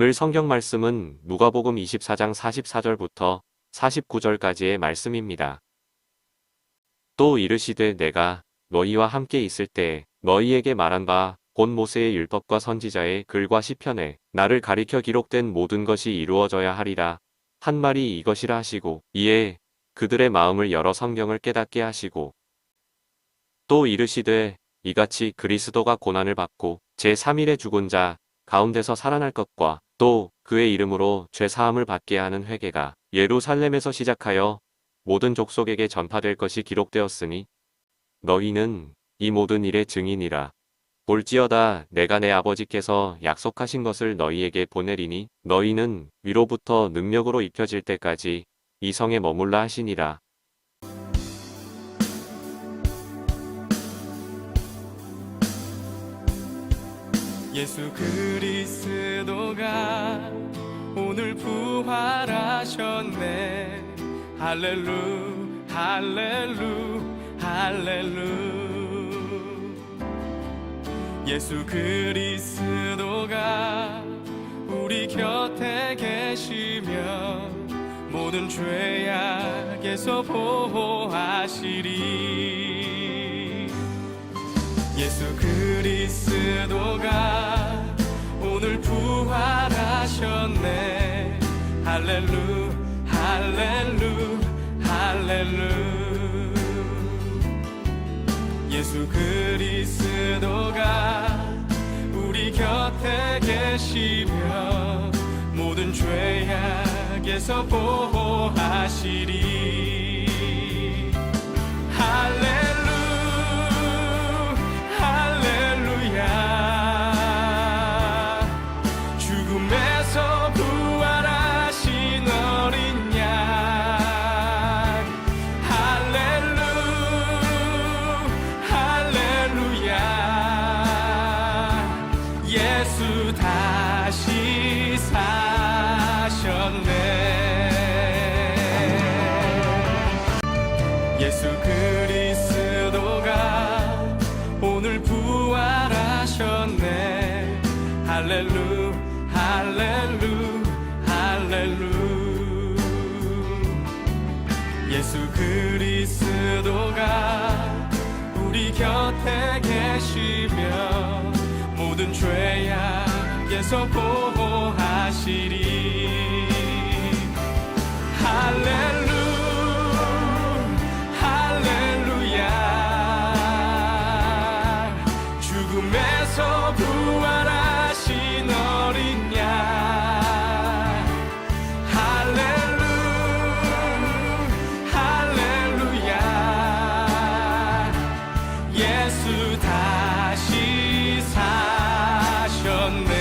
오늘 성경 말씀은 누가복음 24장 44절부터 49절까지의 말씀입니다. 또 이르시되 내가 너희와 함께 있을 때 너희에게 말한 바 곧 모세의 율법과 선지자의 글과 시편에 나를 가리켜 기록된 모든 것이 이루어져야 하리라 한 말이 이것이라 하시고 이에 그들의 마음을 열어 성경을 깨닫게 하시고 또 이르시되 이같이 그리스도가 고난을 받고 제3일에 죽은 자 가운데서 살아날 것과 또 그의 이름으로 죄 사함을 받게 하는 회개가 예루살렘에서 시작하여 모든 족속에게 전파될 것이 기록되었으니 너희는 이 모든 일의 증인이라. 볼지어다 내가 내 아버지께서 약속하신 것을 너희에게 보내리니 너희는 위로부터 능력으로 입혀질 때까지 이 성에 머물라 하시니라. 예수 그리스도가 오늘 부활하셨네. 할렐루 할렐루 할렐루. 예수 그리스도가 우리 곁에 계시며 모든 죄악에서 보호하시리. 예수 그리스도가 오늘 부활하셨네. 할렐루 할렐루 할렐루. 예수 그리스도가 우리 곁에 계시며 모든 죄악에서 보호하시리. 할렐루 할렐루야. 죽음에서 부활하신 어린 양. 할렐루 할렐루야. 예수 다시 사셨네. 예수 그리스도가 오늘 부활하셨네. 할렐루 할렐루 할렐루. 예수 그리스도가 우리 곁에 계시며 모든 죄악에서 보호하시리. 할렐루 할렐루야. 죽음에서 부활하신 어린 양. 할렐루 할렐루야. 예수 다시 사셨네.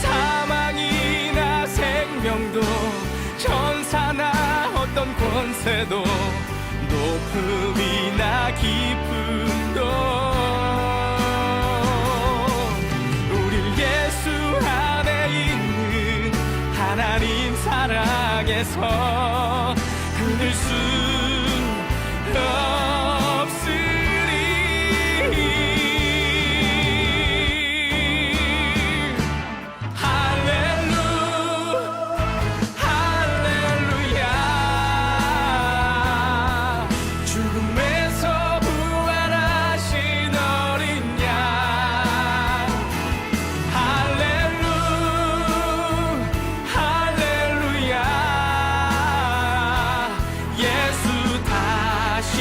사망이나 생명도 천사나 어떤 권세도 높음이나 기쁨도 우릴 예수 안에 있는 하나님 사랑에서 끊을 순 없으리. 할렐루 할렐루야. 죽음에서 부활하신 어린 양. 할렐루 할렐루야. 예수 다시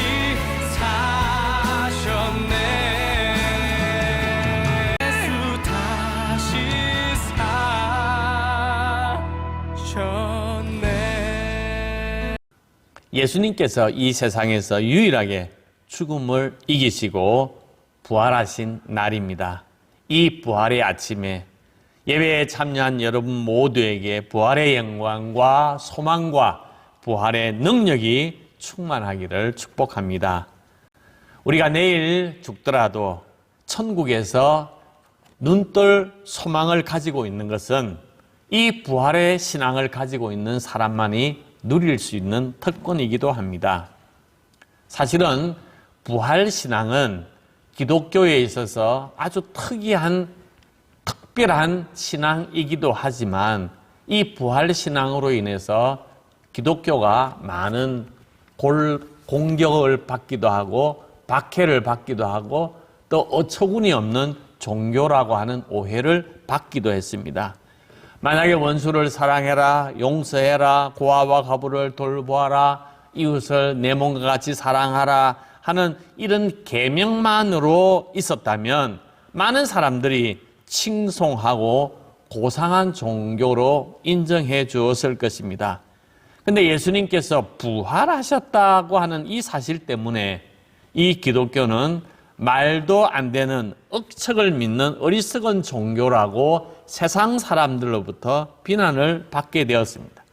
사셨네. 예수 다시 사셨네. 예수님께서 이 세상에서 유일하게 죽음을 이기시고 부활하신 날입니다. 이 부활의 아침에 예배에 참여한 여러분 모두에게 부활의 영광과 소망과 부활의 능력이 충만하기를 축복합니다. 우리가 내일 죽더라도 천국에서 눈뜰 소망을 가지고 있는 것은 이 부활의 신앙을 가지고 있는 사람만이 누릴 수 있는 특권이기도 합니다. 사실은 부활신앙은 기독교에 있어서 아주 특이한 특별한 신앙이기도 하지만 이 부활 신앙으로 인해서 기독교가 많은 공격을 받기도 하고 박해를 받기도 하고 또 어처구니 없는 종교라고 하는 오해를 받기도 했습니다. 만약에 원수를 사랑해라, 용서해라, 고아와 과부를 돌보아라, 이웃을 내 몸과 같이 사랑하라 하는 이런 계명만으로 있었다면 많은 사람들이 칭송하고 고상한 종교로 인정해 주었을 것입니다. 근데 예수님께서 부활하셨다고 하는 이 사실 때문에 이 기독교는 말도 안 되는 억척을 믿는 어리석은 종교라고 세상 사람들로부터 비난을 받게 되었습니다.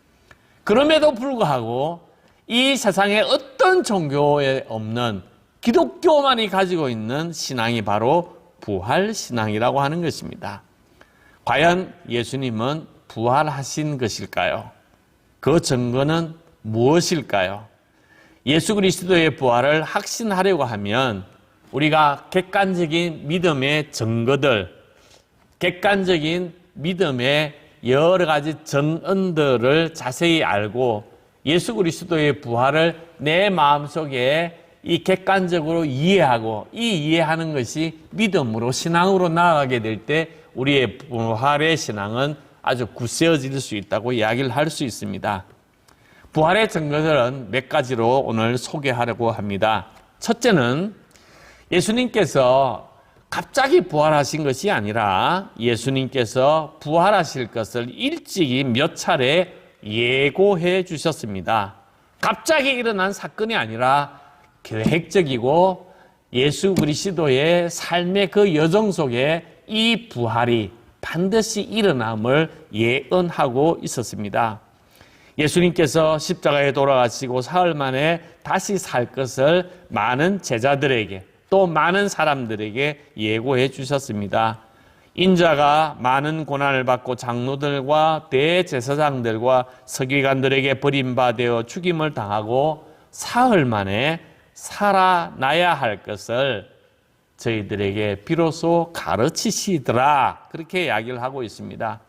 그럼에도 불구하고 이 세상에 어떤 종교에 없는 기독교만이 가지고 있는 신앙이 바로 부활신앙이라고 하는 것입니다. 과연 예수님은 부활하신 것일까요? 그 증거는 무엇일까요? 예수 그리스도의 부활을 확신하려고 하면 우리가 객관적인 믿음의 증거들, 객관적인 믿음의 여러 가지 전언들을 자세히 알고 예수 그리스도의 부활을 내 마음속에 이 객관적으로 이해하고 이 이해하는 것이 믿음으로 신앙으로 나아가게 될 때 우리의 부활의 신앙은 아주 굳세어질 수 있다고 이야기를 할 수 있습니다. 부활의 증거들은 몇 가지로 오늘 소개하려고 합니다. 첫째는 예수님께서 갑자기 부활하신 것이 아니라 예수님께서 부활하실 것을 일찍이 몇 차례 예고해 주셨습니다. 갑자기 일어난 사건이 아니라 계획적이고 예수 그리스도의 삶의 그 여정 속에 이 부활이 반드시 일어남을 예언하고 있었습니다. 예수님께서 십자가에 돌아가시고 사흘 만에 다시 살 것을 많은 제자들에게 또 많은 사람들에게 예고해 주셨습니다. 인자가 많은 고난을 받고 장로들과 대제사장들과 서기관들에게 버림받아 죽임을 당하고 사흘 만에 살아나야 할 것을 저희들에게 비로소 가르치시더라. 그렇게 이야기를 하고 있습니다.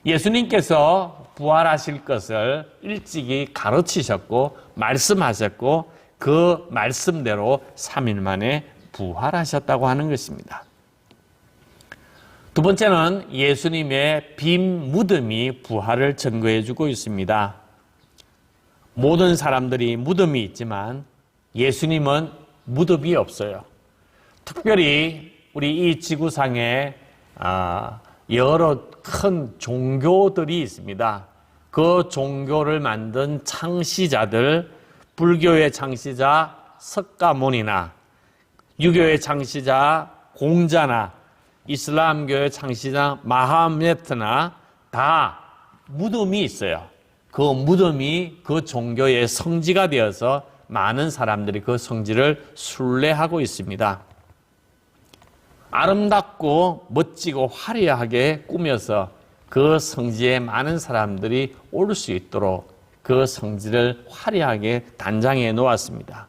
예수님께서 부활하실 것을 일찍이 가르치셨고 말씀하셨고 그 말씀대로 3일 만에 부활하셨다고 하는 것입니다. 두 번째는 예수님의 빈 무덤이 부활을 증거해 주고 있습니다. 모든 사람들이 무덤이 있지만 예수님은 무덤이 없어요. 특별히 우리 이 지구상에 여러 큰 종교들이 있습니다. 그 종교를 만든 창시자들, 불교의 창시자 석가모니나 유교의 창시자 공자나 이슬람교의 창시자 마하메트나 다 무덤이 있어요. 그 무덤이 그 종교의 성지가 되어서 많은 사람들이 그 성지를 순례하고 있습니다. 아름답고 멋지고 화려하게 꾸며서 그 성지에 많은 사람들이 올 수 있도록 그 성지를 화려하게 단장해 놓았습니다.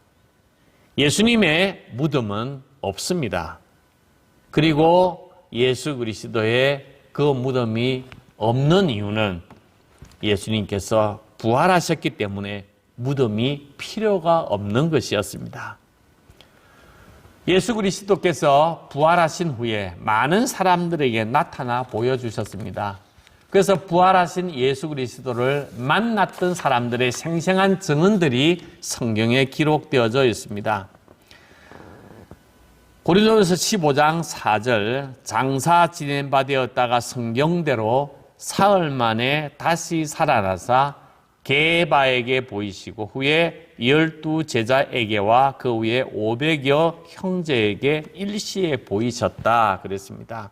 예수님의 무덤은 없습니다. 그리고 예수 그리스도의 그 무덤이 없는 이유는 예수님께서 부활하셨기 때문에 무덤이 필요가 없는 것이었습니다. 예수 그리스도께서 부활하신 후에 많은 사람들에게 나타나 보여주셨습니다. 그래서 부활하신 예수 그리스도를 만났던 사람들의 생생한 증언들이 성경에 기록되어져 있습니다. 고린도전서 15장 4절 장사 지낸 바 되었다가 성경대로 사흘 만에 다시 살아나사 게바에게 보이시고 후에 12 제자에게와 그 후에 500여 형제에게 일시에 보이셨다 그랬습니다.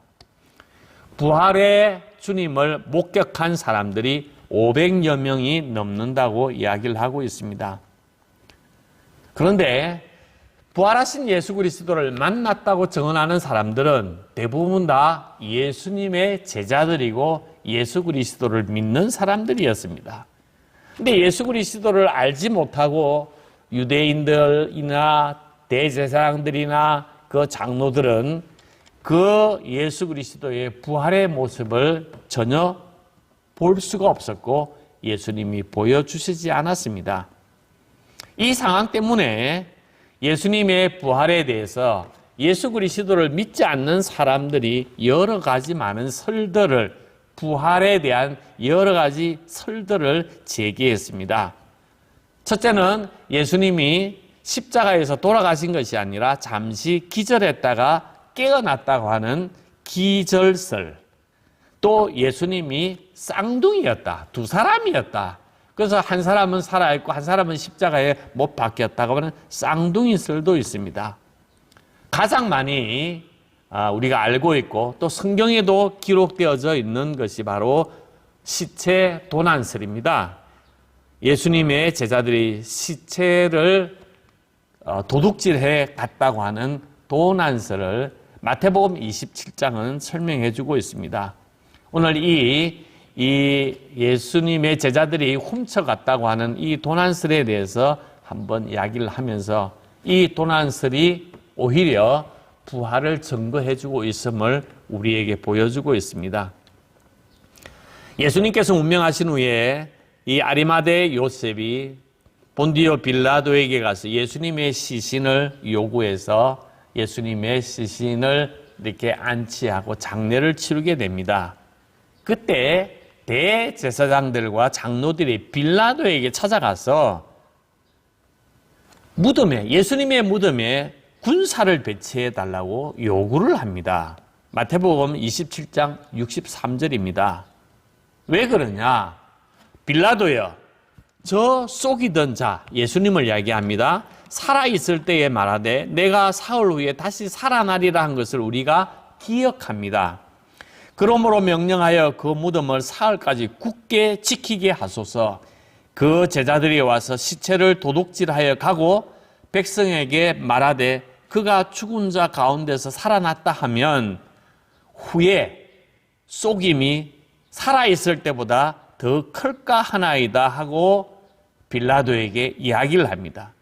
부활의 주님을 목격한 사람들이 500여 명이 넘는다고 이야기를 하고 있습니다. 그런데 부활하신 예수 그리스도를 만났다고 증언하는 사람들은 대부분 다 예수님의 제자들이고 예수 그리스도를 믿는 사람들이었습니다. 근데 예수 그리스도를 알지 못하고 유대인들이나 대제사장들이나 그 장로들은 그 예수 그리스도의 부활의 모습을 전혀 볼 수가 없었고 예수님이 보여주시지 않았습니다. 이 상황 때문에 예수님의 부활에 대해서 예수 그리스도를 믿지 않는 사람들이 여러 가지 많은 설들을, 부활에 대한 여러 가지 설들을 제기했습니다. 첫째는 예수님이 십자가에서 돌아가신 것이 아니라 잠시 기절했다가 깨어났다고 하는 기절설. 또 예수님이 쌍둥이였다. 두 사람이었다. 그래서 한 사람은 살아있고 한 사람은 십자가에 못 박혔다고 하는 쌍둥이설도 있습니다. 가장 많이 우리가 알고 있고 또 성경에도 기록되어져 있는 것이 바로 시체 도난설입니다. 예수님의 제자들이 시체를 도둑질해 갔다고 하는 도난설을 마태복음 27장은 설명해 주고 있습니다. 오늘 이 예수님의 제자들이 훔쳐갔다고 하는 이 도난설에 대해서 한번 이야기를 하면서 이 도난설이 오히려 부활을 증거해 주고 있음을 우리에게 보여주고 있습니다. 예수님께서 운명하신 후에 이 아리마대 요셉이 본디오 빌라도에게 가서 예수님의 시신을 요구해서 예수님의 시신을 이렇게 안치하고 장례를 치르게 됩니다. 그때 대제사장들과 장로들이 빌라도에게 찾아가서 예수님의 무덤에 군사를 배치해 달라고 요구를 합니다. 마태복음 27장 63절입니다. 왜 그러냐? 빌라도여, 저 속이던 자, 예수님을 이야기합니다. 살아있을 때에 말하되 내가 사흘 후에 다시 살아나리라 한 것을 우리가 기억합니다. 그러므로 명령하여 그 무덤을 사흘까지 굳게 지키게 하소서. 그 제자들이 와서 시체를 도둑질하여 가고 백성에게 말하되 그가 죽은 자 가운데서 살아났다 하면 후에 속임이 살아있을 때보다 더 클까 하나이다 하고 빌라도에게 이야기를 합니다.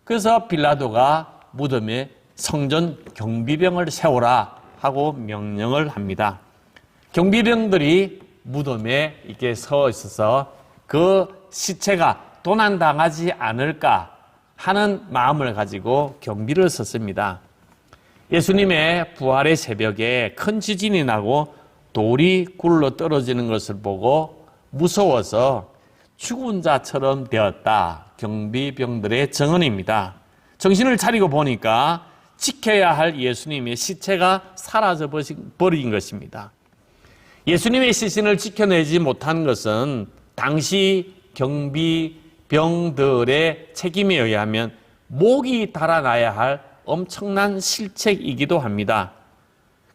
그래서 빌라도가 무덤에 성전 경비병을 세우라 하고 명령을 합니다. 경비병들이 무덤에 이렇게 서 있어서 그 시체가 도난당하지 않을까 하는 마음을 가지고 경비를 섰습니다. 예수님의 부활의 새벽에 큰 지진이 나고 돌이 굴러 떨어지는 것을 보고 무서워서 죽은 자처럼 되었다. 경비병들의 증언입니다. 정신을 차리고 보니까 지켜야 할 예수님의 시체가 사라져 버린 것입니다. 예수님의 시신을 지켜내지 못한 것은 당시 경비병들의 책임에 의하면 목이 달아나야 할 엄청난 실책이기도 합니다.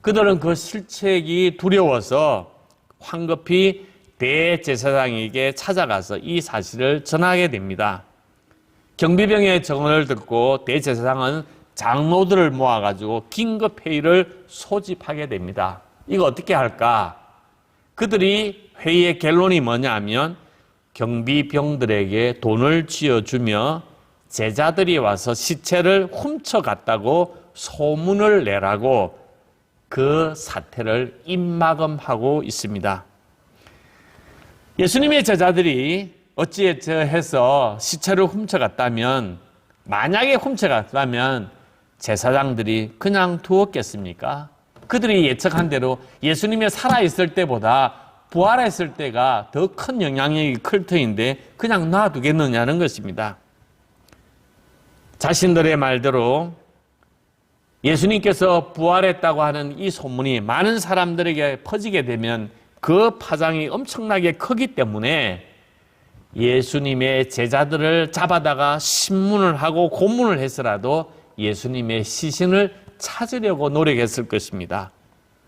그들은 그 실책이 두려워서 황급히 대제사장에게 찾아가서 이 사실을 전하게 됩니다. 경비병의 증언을 듣고 대제사장은 장로들을 모아가지고 긴급회의를 소집하게 됩니다. 이거 어떻게 할까? 그들이 회의의 결론이 뭐냐면 경비병들에게 돈을 쥐어주며 제자들이 와서 시체를 훔쳐갔다고 소문을 내라고 그 사태를 입막음하고 있습니다. 예수님의 제자들이 어찌해서 시체를 훔쳐갔다면, 만약에 훔쳐갔다면 제사장들이 그냥 두었겠습니까? 그들이 예측한 대로 예수님이 살아있을 때보다 부활했을 때가 더 큰 영향력이 클 터인데 그냥 놔두겠느냐는 것입니다. 자신들의 말대로 예수님께서 부활했다고 하는 이 소문이 많은 사람들에게 퍼지게 되면 그 파장이 엄청나게 크기 때문에 예수님의 제자들을 잡아다가 신문을 하고 고문을 해서라도 예수님의 시신을 찾으려고 노력했을 것입니다.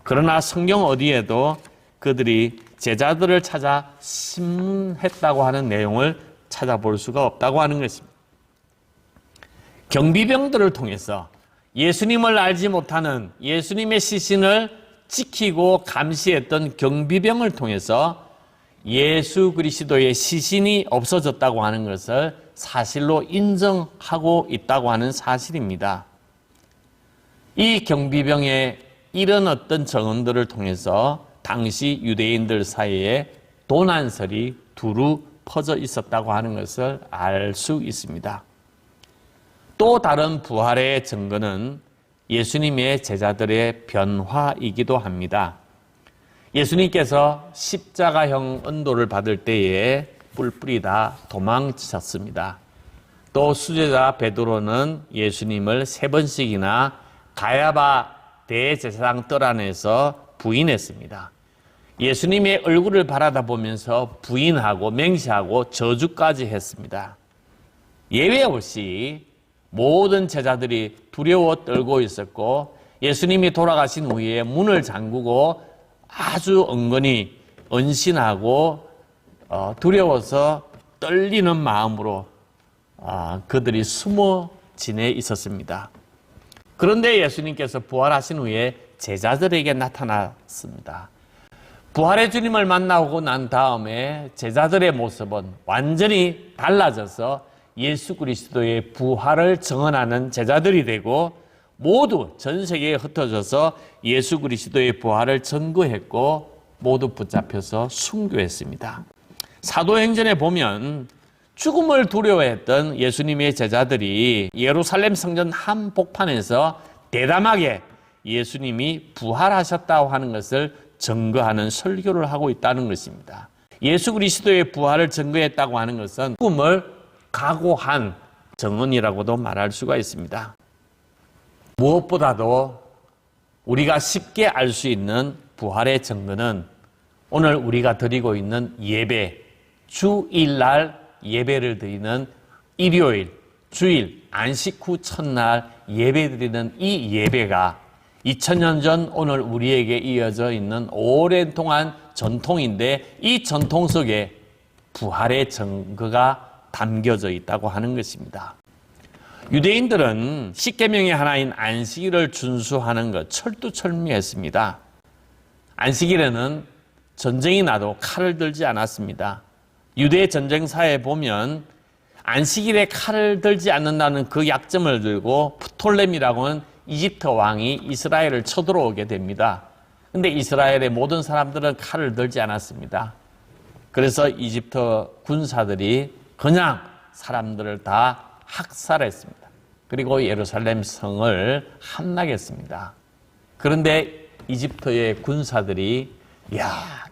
그러나 성경 어디에도 그들이 제자들을 찾아 신문했다고 하는 내용을 찾아볼 수가 없다고 하는 것입니다. 경비병들을 통해서 예수님을 알지 못하는 예수님의 시신을 지키고 감시했던 경비병을 통해서 예수 그리스도의 시신이 없어졌다고 하는 것을 사실로 인정하고 있다고 하는 사실입니다. 이 경비병의 이런 어떤 증언들을 통해서 당시 유대인들 사이에 도난설이 두루 퍼져 있었다고 하는 것을 알 수 있습니다. 또 다른 부활의 증거는 예수님의 제자들의 변화이기도 합니다. 예수님께서 십자가형 은도를 받을 때에 뿔뿔이 다 도망치셨습니다. 또 수제자 베드로는 예수님을 3번씩이나 가야바 대제사장 뜰 안에서 부인했습니다. 예수님의 얼굴을 바라다보면서 부인하고 맹세하고 저주까지 했습니다. 예외 없이 모든 제자들이 두려워 떨고 있었고 예수님이 돌아가신 후에 문을 잠그고 아주 은근히 은신하고 두려워서 떨리는 마음으로 그들이 숨어 지내 있었습니다. 그런데 예수님께서 부활하신 후에 제자들에게 나타났습니다. 부활의 주님을 만나고 난 다음에 제자들의 모습은 완전히 달라져서 예수 그리스도의 부활을 증언하는 제자들이 되고 모두 전 세계에 흩어져서 예수 그리스도의 부활을 증거했고 모두 붙잡혀서 순교했습니다. 사도행전에 보면 죽음을 두려워했던 예수님의 제자들이 예루살렘 성전 한복판에서 대담하게 예수님이 부활하셨다고 하는 것을 증거하는 설교를 하고 있다는 것입니다. 예수 그리스도의 부활을 증거했다고 하는 것은 죽음을 각오한 증언이라고도 말할 수가 있습니다. 무엇보다도 우리가 쉽게 알 수 있는 부활의 증거는 오늘 우리가 드리고 있는 예배, 주일날 예배를 드리는 일요일, 주일, 안식 후 첫날 예배 드리는 이 예배가 2000년 전 오늘 우리에게 이어져 있는 오랜 동안 전통인데 이 전통 속에 부활의 증거가 담겨져 있다고 하는 것입니다. 유대인들은 십계명의 하나인 안식일을 준수하는 것 철두철미했습니다. 안식일에는 전쟁이 나도 칼을 들지 않았습니다. 유대 전쟁사에 보면 안식일에 칼을 들지 않는다는 그 약점을 들고 프톨레미라고 하는 이집트 왕이 이스라엘을 쳐들어오게 됩니다. 근데 이스라엘의 모든 사람들은 칼을 들지 않았습니다. 그래서 이집트 군사들이 그냥 사람들을 다 학살했습니다. 그리고 예루살렘 성을 함락했습니다. 그런데 이집트의 군사들이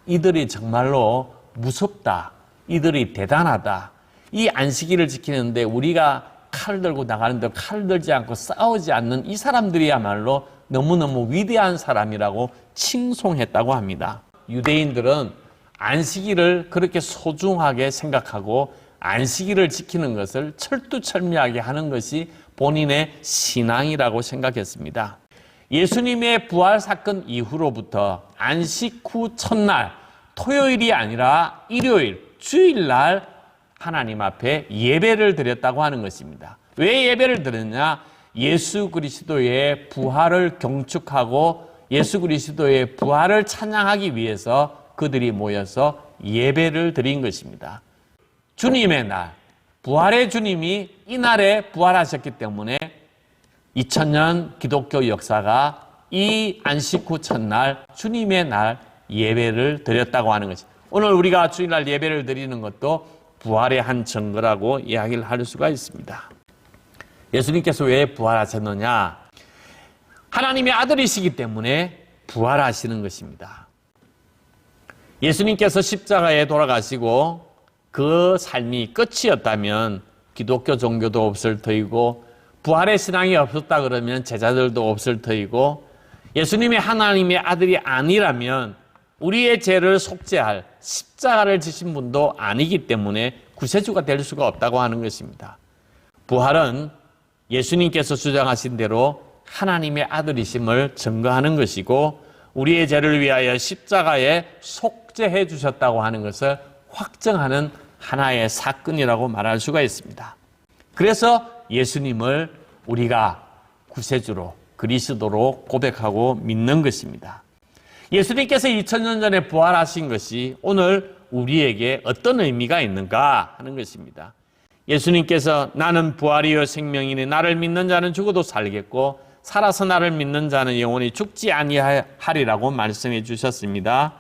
이들이 정말로 무섭다. 이들이 대단하다. 이 안식일을 지키는데 우리가 칼을 들고 나가는데 칼을 들지 않고 싸우지 않는 이 사람들이야말로 너무너무 위대한 사람이라고 칭송했다고 합니다. 유대인들은 안식일을 그렇게 소중하게 생각하고 안식일을 지키는 것을 철두철미하게 하는 것이 본인의 신앙이라고 생각했습니다. 예수님의 부활 사건 이후로부터 안식 후 첫날, 토요일이 아니라 일요일, 주일날 하나님 앞에 예배를 드렸다고 하는 것입니다. 왜 예배를 드렸냐? 예수 그리스도의 부활을 경축하고 예수 그리스도의 부활을 찬양하기 위해서 그들이 모여서 예배를 드린 것입니다. 주님의 날, 부활의 주님이 이날에 부활하셨기 때문에 2000년 기독교 역사가 이 안식 후 첫날 주님의 날 예배를 드렸다고 하는 것입니다. 오늘 우리가 주일날 예배를 드리는 것도 부활의 한 증거라고 이야기를 할 수가 있습니다. 예수님께서 왜 부활하셨느냐? 하나님의 아들이시기 때문에 부활하시는 것입니다. 예수님께서 십자가에 돌아가시고 그 삶이 끝이었다면 기독교 종교도 없을 터이고 부활의 신앙이 없었다 그러면 제자들도 없을 터이고 예수님이 하나님의 아들이 아니라면 우리의 죄를 속죄할 십자가를 지신 분도 아니기 때문에 구세주가 될 수가 없다고 하는 것입니다. 부활은 예수님께서 주장하신 대로 하나님의 아들이심을 증거하는 것이고 우리의 죄를 위하여 십자가에 속죄해 주셨다고 하는 것을 확정하는 하나의 사건이라고 말할 수가 있습니다. 그래서 예수님을 우리가 구세주로 그리스도로 고백하고 믿는 것입니다. 예수님께서 2000년 전에 부활하신 것이 오늘 우리에게 어떤 의미가 있는가 하는 것입니다. 예수님께서 나는 부활이요 생명이니 나를 믿는 자는 죽어도 살겠고 살아서 나를 믿는 자는 영원히 죽지 아니하리라고 말씀해 주셨습니다.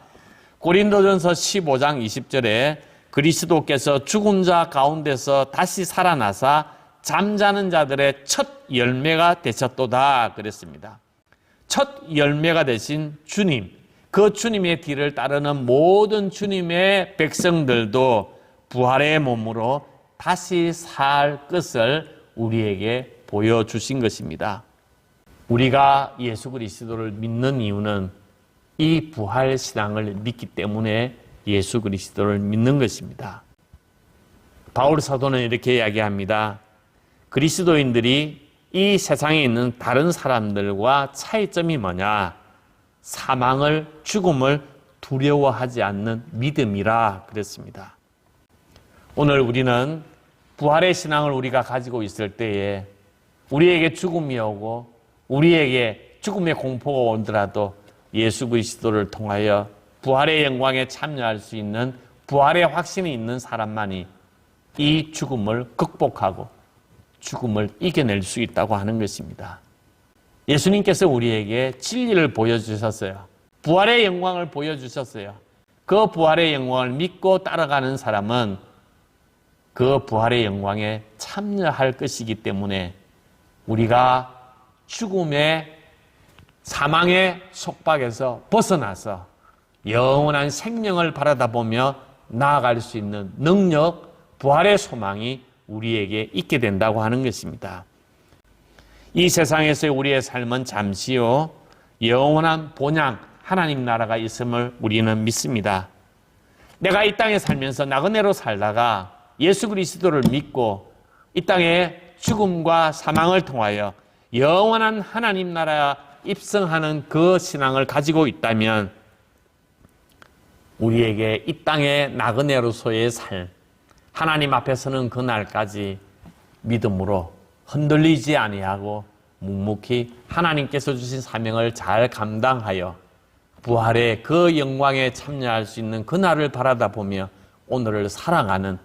고린도전서 15장 20절에 그리스도께서 죽은 자 가운데서 다시 살아나사 잠자는 자들의 첫 열매가 되셨도다 그랬습니다. 첫 열매가 되신 주님, 그 주님의 뒤를 따르는 모든 주님의 백성들도 부활의 몸으로 다시 살 것을 우리에게 보여주신 것입니다. 우리가 예수 그리스도를 믿는 이유는 이 부활 신앙을 믿기 때문에 예수 그리스도를 믿는 것입니다. 바울 사도는 이렇게 이야기합니다. 그리스도인들이 이 세상에 있는 다른 사람들과 차이점이 뭐냐? 사망을, 죽음을 두려워하지 않는 믿음이라 그랬습니다. 오늘 우리는 부활의 신앙을 우리가 가지고 있을 때에 우리에게 죽음이 오고 우리에게 죽음의 공포가 오더라도 예수 그리스도를 통하여 부활의 영광에 참여할 수 있는 부활의 확신이 있는 사람만이 이 죽음을 극복하고 죽음을 이겨낼 수 있다고 하는 것입니다. 예수님께서 우리에게 진리를 보여주셨어요. 부활의 영광을 보여주셨어요. 그 부활의 영광을 믿고 따라가는 사람은 그 부활의 영광에 참여할 것이기 때문에 우리가 죽음의 사망의 속박에서 벗어나서 영원한 생명을 바라다 보며 나아갈 수 있는 능력, 부활의 소망이 우리에게 있게 된다고 하는 것입니다. 이 세상에서의 우리의 삶은 잠시요, 영원한 본향, 하나님 나라가 있음을 우리는 믿습니다. 내가 이 땅에 살면서 나그네로 살다가 예수 그리스도를 믿고 이 땅에 죽음과 사망을 통하여 영원한 하나님 나라 입성하는 그 신앙을 가지고 있다면 우리에게 이 땅의 나그네로서의 삶, 하나님 앞에 서는 그날까지 믿음으로 흔들리지 아니하고 묵묵히 하나님께서 주신 사명을 잘 감당하여 부활의 그 영광에 참여할 수 있는 그날을 바라다 보며 오늘을 살아가는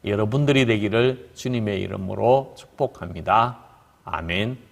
여러분들이 되기를 주님의 이름으로 축복합니다. 아멘.